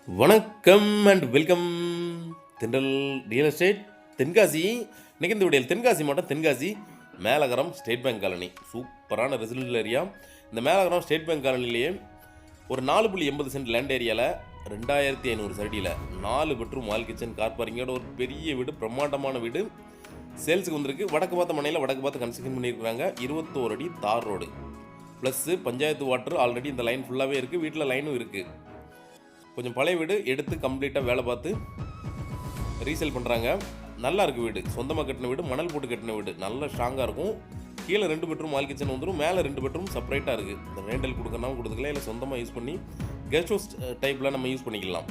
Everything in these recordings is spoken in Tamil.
வணக்கம் அண்ட் வெல்கம் தென்றல் ரியல் எஸ்டேட் தென்காசி. இன்றைக்கி இந்த வீடியோவில் தென்காசி மாவட்டம் தென்காசி மேலகரம் ஸ்டேட் பேங்க் காலனி சூப்பரான ரெசிடென்ஷியல் ஏரியா. இந்த மேலகரம் ஸ்டேட் பேங்க் காலனிலேயே ஒரு 4.80 சென்ட் லேண்ட் ஏரியாவில் 2500 சரடியில் 4 பெட்ரூம் வால் கிச்சன் கார் பார்க்கிங்கோட ஒரு பெரிய வீடு, பிரம்மாண்டமான வீடு சேல்ஸுக்கு வந்திருக்கு. வடக்கு பார்த்த மனையில் வடக்கு பார்த்து கன்ஸ்ட்ரக்ஷன் பண்ணியிருக்கிறாங்க. 21 அடி தார் road plus panchayat water already இந்த லைன் ஃபுல்லாகவே இருக்குது. வீட்டில் லைனும் இருக்குது. கொஞ்சம் பழைய வீடு எடுத்து கம்ப்ளீட்டாக வேலை பார்த்து ரீசேல் பண்ணுறாங்க. நல்லா இருக்குது வீடு, சொந்தமாக கட்டின வீடு, மணல் போட்டு கட்டின வீடு, நல்ல ஸ்ட்ராங்காக இருக்கும். கீழே 2 பெட்ரூம் வால் கிச்சன் வந்துடும், மேலே 2 பெட்ரூம் செப்பரேட்டாக இருக்குது. இந்த ரெண்டல் கொடுக்கறனாலும் கொடுத்துக்கலாம், இல்லை சொந்தமாக யூஸ் பண்ணி கெஸ்ட் ஹவுஸ் டைப்பில் நம்ம யூஸ் பண்ணிக்கலாம்.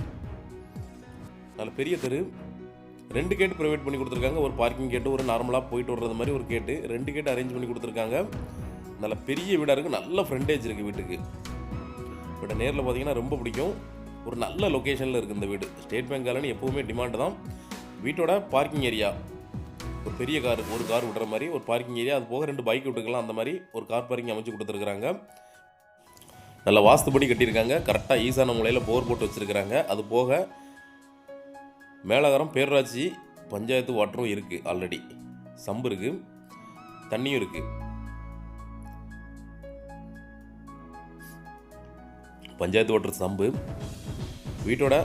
நல்ல பெரிய தெரு, 2 கேட்டு ப்ரைவேட் பண்ணி கொடுத்துருக்காங்க. ஒரு பார்க்கிங் கேட்டு, ஒரு நார்மலாக போயிட்டு வர்றது மாதிரி ஒரு கேட்டு, 2 கேட்டு அரேஞ்ச் பண்ணி கொடுத்துருக்காங்க. நல்ல பெரிய வீடாக இருக்குது, நல்ல ஃப்ரண்டேஜ் இருக்குது வீட்டுக்கு. பட் நேரில் பார்த்தீங்கன்னா ரொம்ப பிடிக்கும். ஒரு நல்ல லொக்கேஷனில் இருக்குது இந்த வீடு. ஸ்டேட் பேங்க் காலனி எப்போவுமே டிமாண்டு தான். வீட்டோட பார்க்கிங் ஏரியா ஒரு பெரிய ஒரு கார் விடுற மாதிரி ஒரு பார்க்கிங் ஏரியா, அது போக 2 பைக் விட்டுக்கலாம். அந்த மாதிரி ஒரு கார் பார்க்கிங் அமைச்சு கொடுத்துருக்குறாங்க. நல்ல வாஸ்துபடி கட்டியிருக்காங்க. கரெக்டாக ஈசான மூலையில் போர் போட்டு வச்சுருக்கிறாங்க. அது போக மேலகரம் பேரூராட்சி பஞ்சாயத்து வாட்டரும் இருக்குது, ஆல்ரெடி சம்பு இருக்குது, தண்ணியும் இருக்குது. பஞ்சாயத்து வாட்டர் சம்பு. வீட்டோட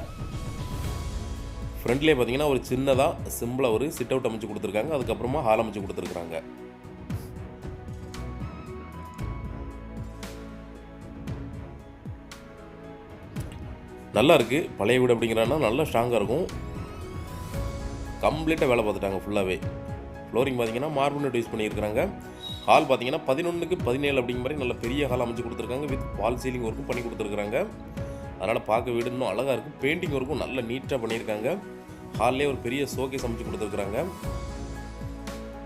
ஃப்ரண்ட்லேயே பார்த்தீங்கன்னா ஒரு சின்னதாக சிம்பிளாக ஒரு சிட் அவுட் அமைச்சு கொடுத்துருக்காங்க. அதுக்கப்புறமா ஹால் அமைச்சு கொடுத்துருக்குறாங்க. நல்லா இருக்குது. பழைய வீடு அப்படிங்கிறனா நல்லா ஸ்ட்ராங்காக இருக்கும். கம்ப்ளீட்டாக வேலை பார்த்துட்டாங்க ஃபுல்லாகவே. ஃப்ளோரிங் பார்த்தீங்கன்னா மார்பிள் யூஸ் பண்ணியிருக்கிறாங்க. ஹால் பார்த்தீங்கன்னா 11க்கு 17 அப்படிங்கிற மாதிரி நல்ல பெரிய ஹால் அமைச்சு கொடுத்துருக்காங்க. வித் வால் சீலிங் ஒர்க்கும் பண்ணி கொடுத்துருக்குறாங்க. அதனால் பார்க்க வீடு இன்னும் அழகாக இருக்கும். பெயிண்டிங் ஒர்க்கும் நல்லா நீட்டாக பண்ணியிருக்காங்க. ஹால்லேயே ஒரு பெரிய ஷோகேஸ் அமைச்சு கொடுத்துருக்குறாங்க.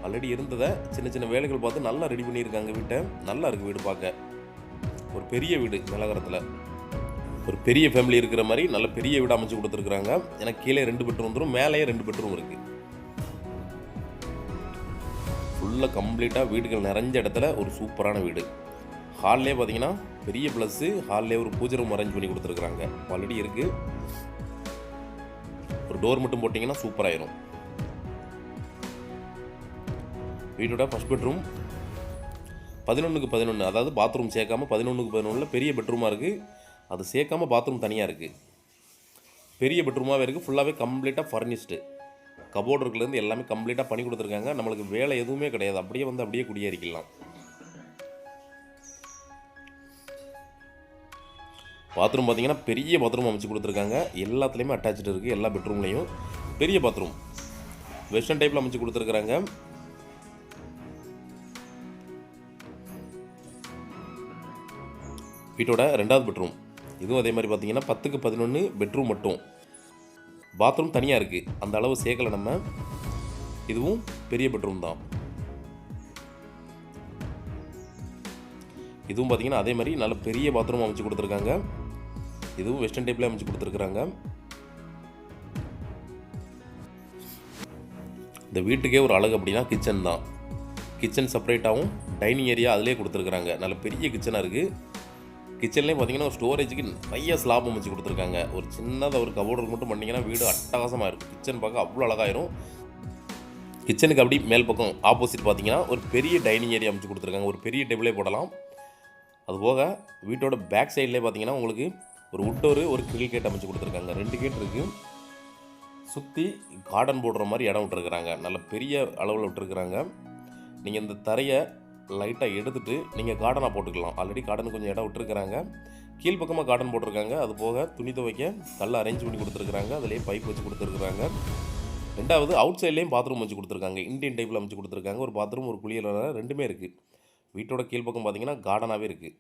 ஆல்ரெடி இருந்ததை சின்ன சின்ன வேலைகள் பார்த்து நல்லா ரெடி பண்ணியிருக்காங்க வீட்டை. நல்லா இருக்குது வீடு பார்க்க. ஒரு பெரிய வீடு மேலகரத்தில் ஒரு பெரிய ஃபேமிலி இருக்கிற மாதிரி நல்ல பெரிய வீடு அமைச்சு கொடுத்துருக்குறாங்க. எனக்கு கீழே 2 பெட்ரூம் வந்துடும், மேலேயே 2 பெட்ரூம் இருக்குது. ஃபுல்லாக கம்ப்ளீட்டாக வீடுகள் நிறைஞ்ச இடத்துல ஒரு சூப்பரான வீடு. ஹால்லே பார்த்தீங்கன்னா பெரிய ப்ளஸ்ஸு, ஹால்லே ஒரு பூஜை ரூம் அரேஞ்ச் பண்ணி கொடுத்துருக்குறாங்க. ஆல்ரெடி இருக்குது. ஒரு டோர் மட்டும் போட்டிங்கன்னா சூப்பராயிரும். வீட்டோட ஃபஸ்ட் பெட்ரூம் 11க்கு 11, அதாவது பாத்ரூம் சேர்க்காம 11க்கு 11 பெரிய பெட்ரூமாக இருக்குது. அது சேர்க்காம பாத்ரூம் தனியாக இருக்குது. பெரிய பெட்ரூமாகவே இருக்குது. ஃபுல்லாகவே கம்ப்ளீட்டாக ஃபர்னிஷ்டு. கபோர்டுலேருந்து எல்லாமே கம்ப்ளீட்டாக பண்ணி கொடுத்துருக்காங்க. நம்மளுக்கு வேலை எதுவுமே கிடையாது. அப்படியே வந்து அப்படியே குடியேறிக்கலாம். பாத்ரூம் பார்த்தீங்கன்னா பெரிய பாத்ரூம் அமைச்சு கொடுத்துருக்காங்க. எல்லாத்துலேயுமே அட்டாச்சு இருக்குது. எல்லா பெட்ரூம்லேயும் பெரிய பாத்ரூம் வெஸ்டர்ன் டைப்பில் அமைச்சு கொடுத்துருக்குறாங்க. வீட்டோட 2வது பெட்ரூம் இதுவும் அதே மாதிரி பார்த்தீங்கன்னா 10க்கு 11 பெட்ரூம் மட்டும். பாத்ரூம் தனியாக இருக்குது, அந்த அளவு சேர்க்கலை நம்ம. இதுவும் பெரிய பெட்ரூம் தான். இதுவும் பார்த்தீங்கன்னா அதே மாதிரி நல்ல பெரிய பாத்ரூம் அமைச்சு கொடுத்துருக்காங்க. இதுவும் வெஸ்டர்ன் டைப்பில் அமைச்சு கொடுத்துருக்குறாங்க. இந்த வீட்டுக்கே ஒரு அழகு அப்படின்னா கிச்சன் தான். கிச்சன் செப்பரேட்டாகவும் டைனிங் ஏரியா அதிலே கொடுத்துருக்குறாங்க. நல்ல பெரிய கிச்சனாக இருக்குது. கிச்சன்லேயும் பார்த்தீங்கன்னா ஒரு ஸ்டோரேஜுக்கு நிறைய ஸ்லாப் அமைச்சு கொடுத்துருக்காங்க. ஒரு சின்னதாக ஒரு கபோர்டு மட்டும் பண்ணிங்கன்னா வீடு அட்டகாசமாக இருக்கும். கிச்சன் பார்க்க அவ்வளோ அழகாயிரும். கிச்சனுக்கு அப்படி மேல் பக்கம் ஆப்போசிட் பார்த்தீங்கன்னா ஒரு பெரிய டைனிங் ஏரியா அமைச்சு கொடுத்துருக்காங்க. ஒரு பெரிய டேபிளே போடலாம். அதுபோக வீட்டோட பேக் சைட்லேயே பார்த்தீங்கன்னா உங்களுக்கு ஒரு உட்டோரு ஒரு கிரில் கேட் அமைச்சு கொடுத்துருக்காங்க. 2 கேட் இருக்குது. சுற்றி கார்டன் போடுற மாதிரி இடம் விட்டுருக்குறாங்க. நல்ல பெரிய அளவில் விட்டுருக்குறாங்க. நீங்கள் இந்த தரையை லைட்டாக எடுத்துகிட்டு நீங்கள் கார்டனாக போட்டுக்கலாம். ஆல்ரெடி கார்டனுக்கு கொஞ்சம் இடம் விட்டுருக்குறாங்க. கீழ்ப்பக்கமாக கார்டன் போட்டிருக்காங்க. அது போக துணி துவைக்க கல் அரேஞ்ச் பண்ணி கொடுத்துருக்குறாங்க. அதிலேயே பைப் வச்சு கொடுத்துருக்குறாங்க. 2வது அவுட் சைட்லேயும் பாத்ரூம் வச்சு கொடுத்துருக்காங்க. இந்தியன் டைப்பில் அமைச்சு கொடுத்துருக்காங்க. ஒரு பாத்ரூம் ஒரு குளியலறை 2மே இருக்குது. வீட்டோட கீழ்ப்பக்கம் பார்த்தீங்கன்னா கார்டனாகவே இருக்குது.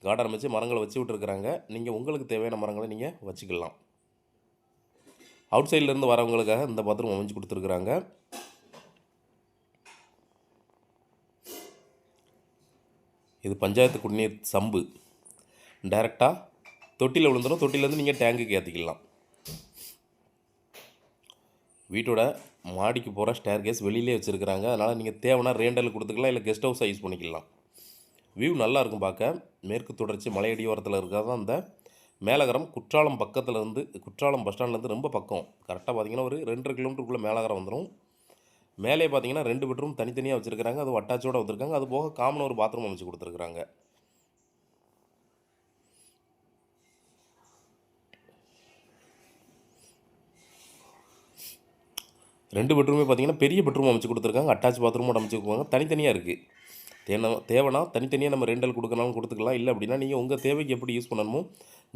கார்டன் வச்சு மரங்களை வச்சு விட்டுருக்குறாங்க. நீங்கள் உங்களுக்கு தேவையான மரங்களை நீங்கள் வச்சுக்கலாம். அவுட் சைட்லேருந்து வரவங்களுக்காக இந்த பாத்ரூம் அமைச்சு கொடுத்துருக்குறாங்க. இது பஞ்சாயத்து குடிநீர் சம்பு. டைரெக்டாக தொட்டியில் விழுந்துடும். தொட்டிலேருந்து நீங்கள் டேங்குக்கு ஏற்றிக்கலாம். வீட்டோட மாடிக்கு போகிற ஸ்டேர் கேஸ் வெளியிலே வச்சுருக்குறாங்க. அதனால் நீங்கள் தேவைன்னா ரேண்டல் கொடுத்துக்கலாம், இல்லை கெஸ்ட் ஹவுஸாக யூஸ் பண்ணிக்கலாம். வியூ நல்லாயிருக்கும் பார்க்க. மேற்கு தொடர்ச்சி மலையடியோரத்தில் இருக்கிறது தான் அந்த மேலகரம் குற்றாலம் பக்கத்துலேருந்து, குற்றாலம் பஸ் ஸ்டாண்ட்லேருந்து ரொம்ப பக்கம். கரெக்டாக பார்த்தீங்கன்னா ஒரு 2 கிலோமீட்டருக்குள்ளே மேலகரம் வந்துடும். மேலே பார்த்தீங்கன்னா 2 பெட்ரூம் தனித்தனியாக வச்சுருக்காங்க. அதுவும் அட்டாச்சோடு வந்திருக்காங்க. அது போக காமன் ஒரு பாத்ரூம் அமைச்சு கொடுத்துருக்குறாங்க. 2 பெட்ரூமே பார்த்தீங்கன்னா பெரிய பெட்ரூம் அமைச்சு கொடுத்துருக்காங்க. அட்டாச் பாத்ரூமோட அமைச்சு கொடுப்பாங்க. தனித்தனியாக இருக்குது. தேவைன்னா தனித்தனியாக நம்ம ரெண்டல் கொடுக்கனாலும் கொடுத்துக்கலாம். இல்லை அப்படின்னா நீங்கள் உங்கள் தேவைக்கு எப்படி யூஸ் பண்ணணுமோ,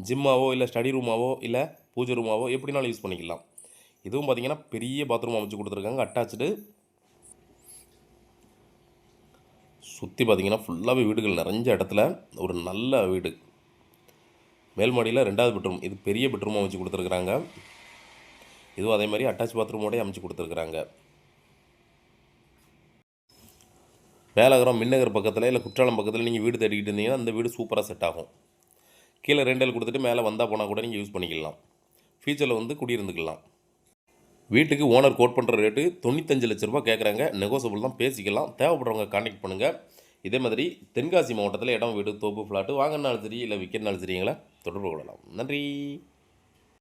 ஜிம்மாவோ இல்லை ஸ்டடி ரூமாவோ இல்லை பூஜை ரூமாவோ எப்படினாலும் யூஸ் பண்ணிக்கலாம். இதுவும் பார்த்தீங்கன்னா பெரிய பாத்ரூம் அமைச்சு கொடுத்துருக்காங்க. அட்டாச்சு. சுற்றி பார்த்தீங்கன்னா ஃபுல்லாகவே வீடுகள் நிறைஞ்ச இடத்துல ஒரு நல்ல வீடு. மேல் மாடியில் 2வது பெட்ரூம். இது பெரிய பெட்ரூம் அமைச்சு கொடுத்துருக்குறாங்க. இதுவும் அதே மாதிரி அட்டாச் பாத்ரூமோடய அமைச்சு கொடுத்துருக்குறாங்க. மேலகரம் மின்னகர் பக்கத்தில் இல்லை குற்றாலம் பக்கத்தில் நீங்கள் வீடு தேடிக்கிட்டு இருந்தீங்கன்னா அந்த வீடு சூப்பராக செட் ஆகும். கீழே ரெண்டல் கொடுத்துட்டு மேலே வந்தால் போனால் கூட நீங்கள் யூஸ் பண்ணிக்கலாம். ஃபியூச்சரில் வந்து குடியிருந்துக்கலாம். வீட்டுக்கு ஓனர் கோட் பண்ணுற ரேட்டு 95 லட்ச ரூபா கேட்குறாங்க. நெகோசபிள் தான், பேசிக்கலாம். தேவைப்படுறவங்க கான்டாக்ட் பண்ணுங்கள். இதே மாதிரி தென்காசி மாவட்டத்தில் இடம், வீடு, தோப்பு, ஃப்ளாட்டு வாங்கினாலும் சரி இல்லை விற்கிறனாலும் சரிங்களா தொடர்பு கொள்ளலாம். நன்றி.